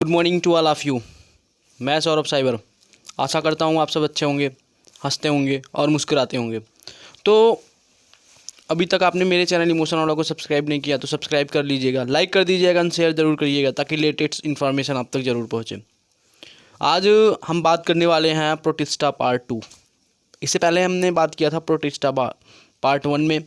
Good morning to all of you. मैं Saurabh cyber. आशा करता हूँ आप सब अच्छे होंगे, हंसते होंगे और मुस्कुराते होंगे। तो अभी तक आपने मेरे चैनल इमोशन वाला को सब्सक्राइब नहीं किया तो सब्सक्राइब कर लीजिएगा, लाइक कर दीजिएगा एंड शेयर ज़रूर करिएगा ताकि लेटेस्ट इन्फॉर्मेशन आप तक ज़रूर पहुँचे। आज हम बात करने वाले हैं प्रोटिस्टा पार्ट 2। इससे पहले हमने बात किया था प्रोटिस्टा पार्ट 1 में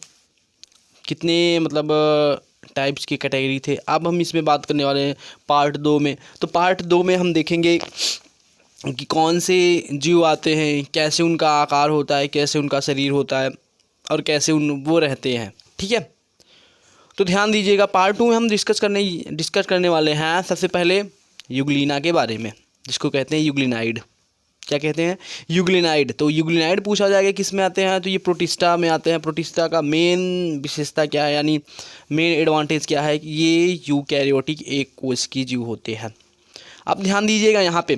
कितने टाइप्स की कैटेगरी थे। अब हम इसमें बात करने वाले हैं पार्ट 2 में। तो पार्ट 2 में हम देखेंगे कि कौन से जीव आते हैं, कैसे उनका आकार होता है, कैसे उनका शरीर होता है और कैसे वो रहते हैं। ठीक है, तो ध्यान दीजिएगा। पार्ट 2 में हम डिस्कस करने वाले हैं सबसे पहले यूग्लिना के बारे में, जिसको कहते हैं यूग्लिनाइड। क्या कहते हैं? यूग्लिनाइड। तो यूग्लिनाइड पूछा जाएगा किस में आते हैं, तो ये प्रोटिस्टा में आते हैं। प्रोटिस्टा का मेन विशेषता क्या है, यानी मेन एडवांटेज क्या है कि ये यूकैरियोटिक एक कोश की जीव होते हैं। अब ध्यान दीजिएगा, यहाँ पे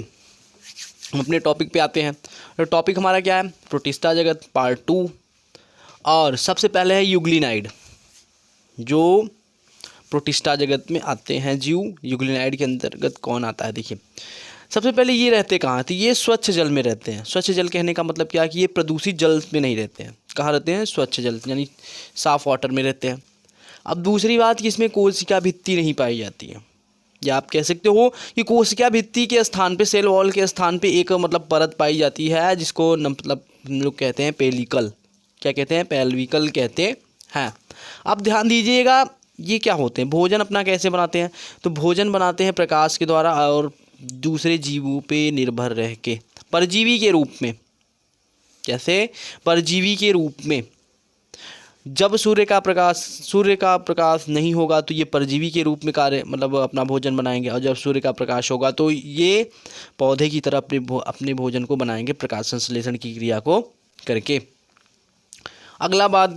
हम अपने टॉपिक पे आते हैं। तो टॉपिक हमारा क्या है? प्रोटिस्टा जगत पार्ट 2। और सबसे पहले है यूग्लिनाइड, जो प्रोटिस्टा जगत में आते हैं जीव। यूग्लिनाइड के अंतर्गत कौन आता है? देखिए, सबसे पहले ये रहते कहाँ? तो ये स्वच्छ जल में रहते हैं। स्वच्छ जल कहने का मतलब क्या है कि ये प्रदूषित जल में नहीं रहते हैं। कहाँ रहते हैं? स्वच्छ जल, यानी साफ़ वाटर में रहते हैं। अब दूसरी बात कि इसमें कोशिका भित्ति नहीं पाई जाती है, या आप कह सकते हो कि कोशिका भित्ति के स्थान पे, सेल वॉल के स्थान पे एक परत पाई जाती है, जिसको हम लोग कहते हैं पेलिकल। क्या कहते हैं? पेल्विकल कहते हैं। अब ध्यान दीजिएगा, ये क्या होते हैं? भोजन अपना कैसे बनाते हैं? तो भोजन बनाते हैं प्रकाश के द्वारा और दूसरे जीवों पे निर्भर रह के, परजीवी के रूप में। कैसे? परजीवी के रूप में। जब सूर्य का प्रकाश नहीं होगा तो ये परजीवी के रूप में कार्य अपना भोजन बनाएंगे, और जब सूर्य का प्रकाश होगा तो ये पौधे की तरह अपने भोजन को बनाएंगे प्रकाश संश्लेषण की क्रिया को करके। अगला बात,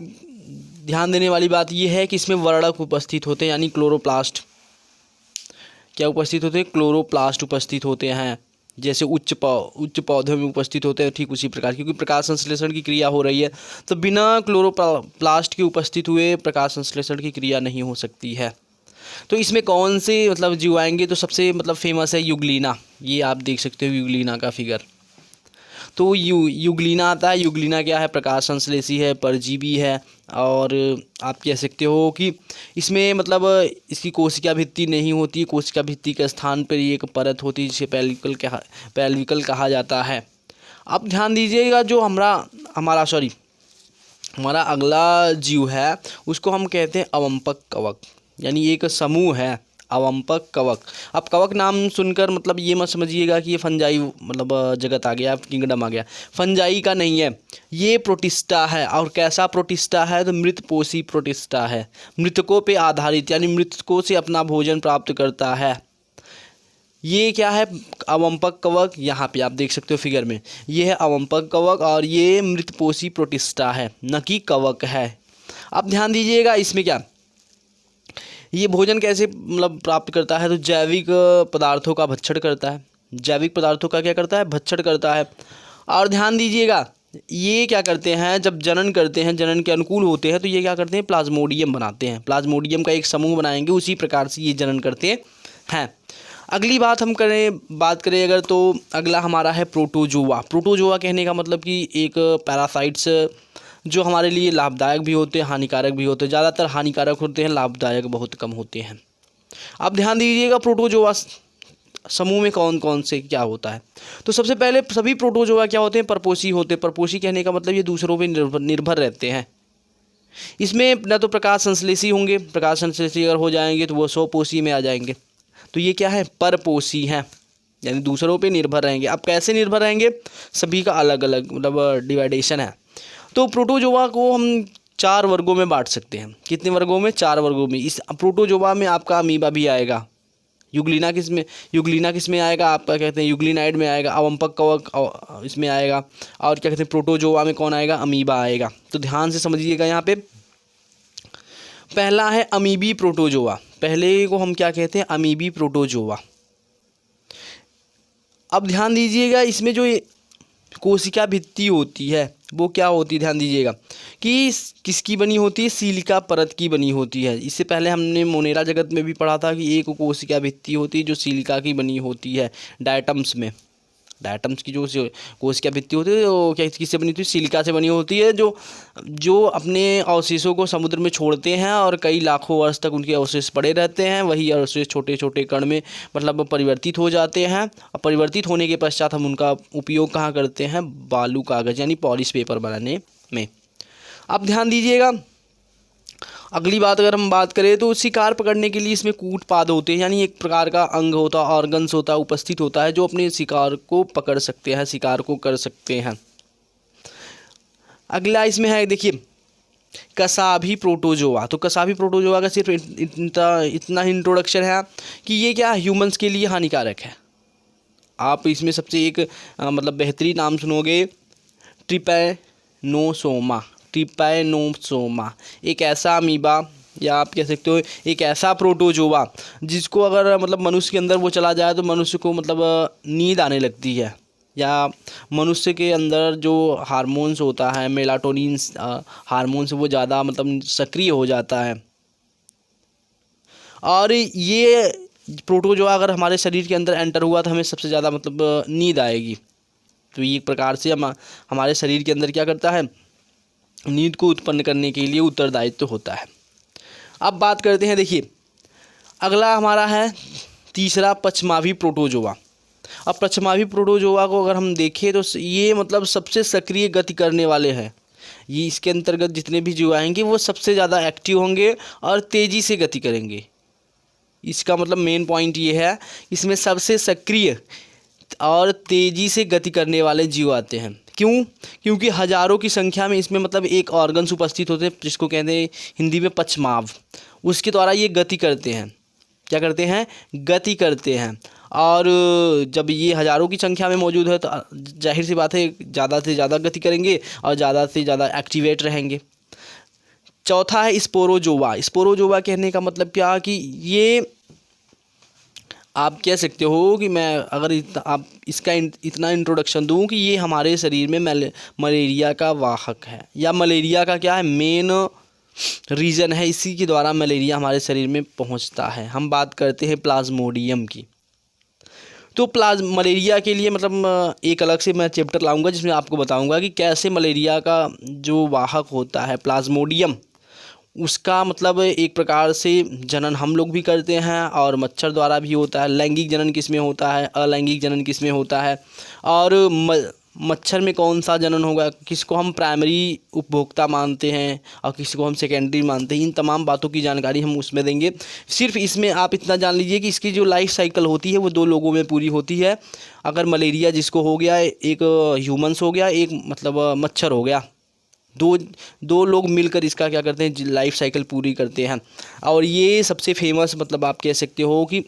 ध्यान देने वाली बात ये है कि इसमें वर्णक उपस्थित होते हैं, यानी क्लोरोप्लास्ट। क्या उपस्थित होते हैं? क्लोरोप्लास्ट उपस्थित होते हैं। जैसे उच्च पौधों में उपस्थित होते हैं, ठीक उसी प्रकार, क्योंकि प्रकाश संश्लेषण की क्रिया हो रही है, तो बिना क्लोरोप्लास्ट के उपस्थित हुए प्रकाश संश्लेषण की क्रिया नहीं हो सकती है। तो इसमें कौन से जीव आएंगे? तो सबसे फेमस है यूग्लिना। ये आप देख सकते हो यूग्लिना का फिगर। तो यूग्लिना आता है। यूग्लिना क्या है? प्रकाश संश्लेषी है, परजीवी है, और आप कह सकते हो कि इसमें इसकी कोशिका भित्ति नहीं होती। कोशिका भित्ति के स्थान पर एक परत होती है जिसे पेल्विकल कहा जाता है। अब ध्यान दीजिएगा, जो हमारा अगला जीव है उसको हम कहते हैं अवंपक कवक, यानी एक समूह है अवंपक कवक। अब कवक नाम सुनकर ये मत समझिएगा कि ये फंजाई जगत आ गया, किंगडम आ गया। फंजाई का नहीं है, ये प्रोटिस्टा है। और कैसा प्रोटिस्टा है? तो मृतपोषी प्रोटिस्टा है, मृतकों पे आधारित, यानी मृतकों से अपना भोजन प्राप्त करता है। ये क्या है? अवंपक कवक। यहाँ पे आप देख सकते हो फिगर में, ये है अवंपक कवक और ये मृतपोषी प्रोटिस्टा है, न कि कवक है। अब ध्यान दीजिएगा, इसमें क्या, ये भोजन कैसे प्राप्त करता है? तो जैविक पदार्थों का भक्षण करता है। जैविक पदार्थों का क्या करता है? भक्षण करता है। और ध्यान दीजिएगा, ये क्या करते हैं? जब जनन करते हैं, जनन के अनुकूल होते हैं, तो ये क्या करते हैं? प्लाज्मोडियम बनाते हैं। प्लाज्मोडियम का एक समूह बनाएंगे, उसी प्रकार से ये जनन करते हैं। अगली बात करें अगर, तो अगला हमारा है प्रोटोजोआ। प्रोटोजोआ कहने का मतलब कि एक पैरासाइट्स जो हमारे लिए लाभदायक भी होते हैं, हानिकारक भी होते हैं। ज़्यादातर हानिकारक होते हैं, लाभदायक बहुत कम होते हैं। अब ध्यान दीजिएगा, प्रोटोजोआ समूह में कौन कौन से क्या होता है? तो सबसे पहले सभी प्रोटोजोआ क्या होते हैं? परपोषी होते हैं। परपोषी कहने का मतलब ये दूसरों पे निर्भर रहते हैं। इसमें न तो प्रकाश संश्लेषी होंगे, प्रकाश संश्लेषी अगर हो जाएंगे तो वो स्वपोषी में आ जाएंगे। तो ये क्या है? परपोषी हैं, यानी दूसरों पे निर्भर रहेंगे। अब कैसे निर्भर रहेंगे? सभी का अलग अलग डिवाइडेशन है। तो प्रोटोजोआ को हम 4 वर्गों में बांट सकते हैं। कितने वर्गों में? 4 वर्गों में। इस प्रोटोजोआ में आपका अमीबा भी आएगा। यूग्लिना किस में आएगा? आपका कहते हैं यूग्लिनाइड में आएगा। अवंपक कवक इसमें आएगा। और क्या कहते हैं? प्रोटोजोआ में कौन आएगा? अमीबा आएगा। तो ध्यान से समझिएगा, यहाँ पे पहला है अमीबी प्रोटोजोआ। पहले को हम क्या कहते हैं? अमीबी प्रोटोजोआ। अब ध्यान दीजिएगा, इसमें जो कोशिका भित्ति होती है वो क्या होती है? ध्यान दीजिएगा कि किसकी बनी होती है, सिलिका परत की बनी होती है। इससे पहले हमने मोनेरा जगत में भी पढ़ा था कि एक कोशिका भित्ति होती है जो सिलिका की बनी होती है। डायटम्स में, डायटम्स की जो कोशिका भित्ति होती है वो क्या किससे बनी होती है, सिलिका से बनी होती है, जो अपने अवशेषों को समुद्र में छोड़ते हैं और कई लाखों वर्ष तक उनके अवशेष पड़े रहते हैं। वही अवशेष छोटे छोटे कण में मतलब परिवर्तित हो जाते हैं, और परिवर्तित होने के पश्चात हम उनका उपयोग कहाँ करते हैं, बालू कागज़ यानी पॉलिश पेपर बनाने में। अब ध्यान दीजिएगा, अगली बात अगर हम बात करें तो शिकार पकड़ने के लिए इसमें कूटपाद होते हैं, यानी एक प्रकार का अंग होता है, ऑर्गन्स होता है, उपस्थित होता है, जो अपने शिकार को पकड़ सकते हैं, शिकार को कर सकते हैं। अगला इसमें है देखिए कसाभी प्रोटोजोआ। तो कसाभी प्रोटोजोआ का सिर्फ इतना इंट्रोडक्शन है कि ये क्या ह्यूमंस के लिए हानिकारक है। आप इसमें सबसे एक मतलब बेहतरीन नाम सुनोगे, ट्रिपैनोसोमा। ट्रिपैनोसोमा एक ऐसा अमीबा या आप कह सकते हो एक ऐसा प्रोटोजोआ जिसको अगर मतलब मनुष्य के अंदर वो चला जाए तो मनुष्य को मतलब नींद आने लगती है, या मनुष्य के अंदर जो हार्मोन्स होता है, मेलाटोनिन हार्मोन्स, वो ज़्यादा मतलब सक्रिय हो जाता है। और ये प्रोटोजोआ अगर हमारे शरीर के अंदर एंटर हुआ तो हमें सबसे ज़्यादा मतलब नींद आएगी। तो ये एक प्रकार से हमारे शरीर के अंदर क्या करता है, नींद को उत्पन्न करने के लिए उत्तरदायित्व होता है। अब बात करते हैं, देखिए अगला हमारा है तीसरा पचमावी प्रोटोजोआ। अब पचमावी प्रोटोजोआ को अगर हम देखें तो ये मतलब सबसे सक्रिय गति करने वाले हैं। ये इसके अंतर्गत जितने भी जीव आएंगे वो सबसे ज़्यादा एक्टिव होंगे और तेज़ी से गति करेंगे। इसका मतलब मेन पॉइंट ये है, इसमें सबसे सक्रिय और तेज़ी से गति करने वाले जीव आते हैं। क्यों? क्योंकि हज़ारों की संख्या में इसमें मतलब एक ऑर्गन्स उपस्थित होते हैं जिसको कहते हैं हिंदी में पचमाव। उसके द्वारा ये गति करते हैं। क्या करते हैं? गति करते हैं। और जब ये हज़ारों की संख्या में मौजूद है तो जाहिर सी बात है ज़्यादा से ज़्यादा गति करेंगे और ज़्यादा से ज़्यादा एक्टिवेट रहेंगे। चौथा है स्पोरोजोआ। स्पोरोजोआ कहने का मतलब क्या कि ये आप कह सकते हो कि मैं अगर आप इसका इतना इंट्रोडक्शन दूं कि ये हमारे शरीर में मलेरिया का वाहक है, या मलेरिया का क्या है, मेन रीज़न है। इसी के द्वारा मलेरिया हमारे शरीर में पहुंचता है। हम बात करते हैं प्लाज्मोडियम की। तो मलेरिया के लिए मतलब एक अलग से मैं चैप्टर लाऊंगा जिसमें आपको बताऊंगा कि कैसे मलेरिया का जो वाहक होता है प्लाज्मोडियम, उसका मतलब एक प्रकार से जनन हम लोग भी करते हैं और मच्छर द्वारा भी होता है। लैंगिक जनन किस में होता है, अलैंगिक जनन किस में होता है, और मच्छर में कौन सा जनन होगा, किसको हम प्राइमरी उपभोक्ता मानते हैं और किसको हम सेकेंडरी मानते हैं, इन तमाम बातों की जानकारी हम उसमें देंगे। सिर्फ इसमें आप इतना जान लीजिए कि इसकी जो लाइफ साइकिल होती है वो 2 लोगों में पूरी होती है। अगर मलेरिया जिसको हो गया, एक ह्यूमन्स हो गया, एक मतलब मच्छर हो गया, दो लोग मिलकर इसका क्या करते हैं, लाइफ साइकिल पूरी करते हैं। और ये सबसे फेमस मतलब आप कह सकते हो कि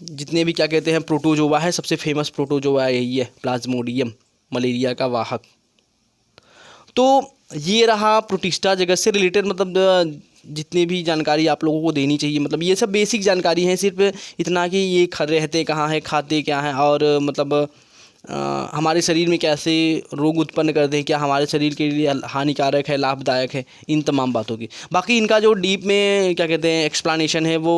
जितने भी क्या कहते हैं प्रोटोजोआ है, सबसे फेमस प्रोटोजोआ यही है, प्लाज्मोडियम, मलेरिया का वाहक। तो ये रहा प्रोटिस्टा जगत से रिलेटेड मतलब जितनी भी जानकारी आप लोगों को देनी चाहिए। मतलब ये सब बेसिक जानकारी है, सिर्फ इतना कि ये रहते कहाँ हैं, खाते क्या हैं, और मतलब हमारे शरीर में कैसे रोग उत्पन्न करते हैं, क्या हमारे शरीर के लिए हानिकारक है, लाभदायक है, इन तमाम बातों की। बाकी इनका जो डीप में क्या कहते हैं एक्सप्लेनेशन है वो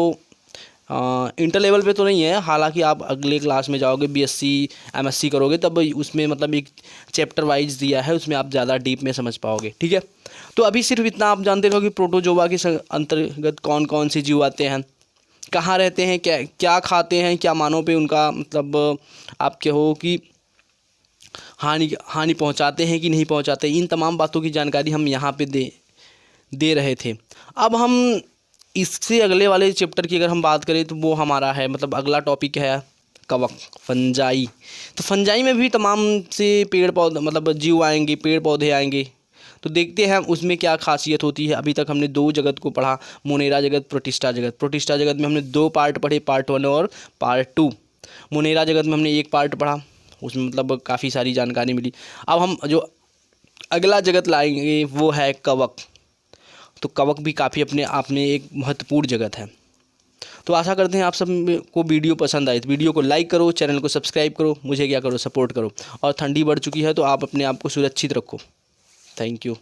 इंटर लेवल पे तो नहीं है। हालांकि आप अगले क्लास में जाओगे, बीएससी एमएससी करोगे, तब उसमें मतलब एक चैप्टर वाइज दिया है, उसमें आप ज़्यादा डीप में समझ पाओगे। ठीक है, तो अभी सिर्फ इतना आप जानते रहो कि प्रोटोजोआ के अंतर्गत कौन कौन से जीव आते हैं, कहाँ रहते हैं, क्या खाते हैं, क्या मानों पे उनका मतलब आप कहो कि हानि पहुंचाते हैं कि नहीं पहुंचाते, इन तमाम बातों की जानकारी हम यहाँ पे दे रहे थे। अब हम इससे अगले वाले चैप्टर की अगर हम बात करें तो वो हमारा है मतलब अगला टॉपिक है कवक, फंजाई। तो फंजाई में भी तमाम से पेड़ पौधे मतलब जीव आएंगे, पेड़ पौधे आएंगे। तो देखते हैं उसमें क्या खासियत होती है। अभी तक हमने 2 जगत को पढ़ा, मोनेरा जगत, प्रोटिस्टा जगत। प्रोटिस्टा जगत में हमने 2 पार्ट पढ़े, पार्ट 1 और पार्ट 2। मोनेरा जगत में हमने 1 पार्ट पढ़ा, उसमें मतलब काफ़ी सारी जानकारी मिली। अब हम जो अगला जगत लाएंगे वो है कवक। तो कवक भी काफ़ी अपने आप में एक महत्वपूर्ण जगत है। तो आशा करते हैं आप सब को वीडियो पसंद आए। तो वीडियो को लाइक करो, चैनल को सब्सक्राइब करो, मुझे क्या करो, सपोर्ट करो। और ठंडी बढ़ चुकी है तो आप अपने आप को सुरक्षित रखो। Thank you.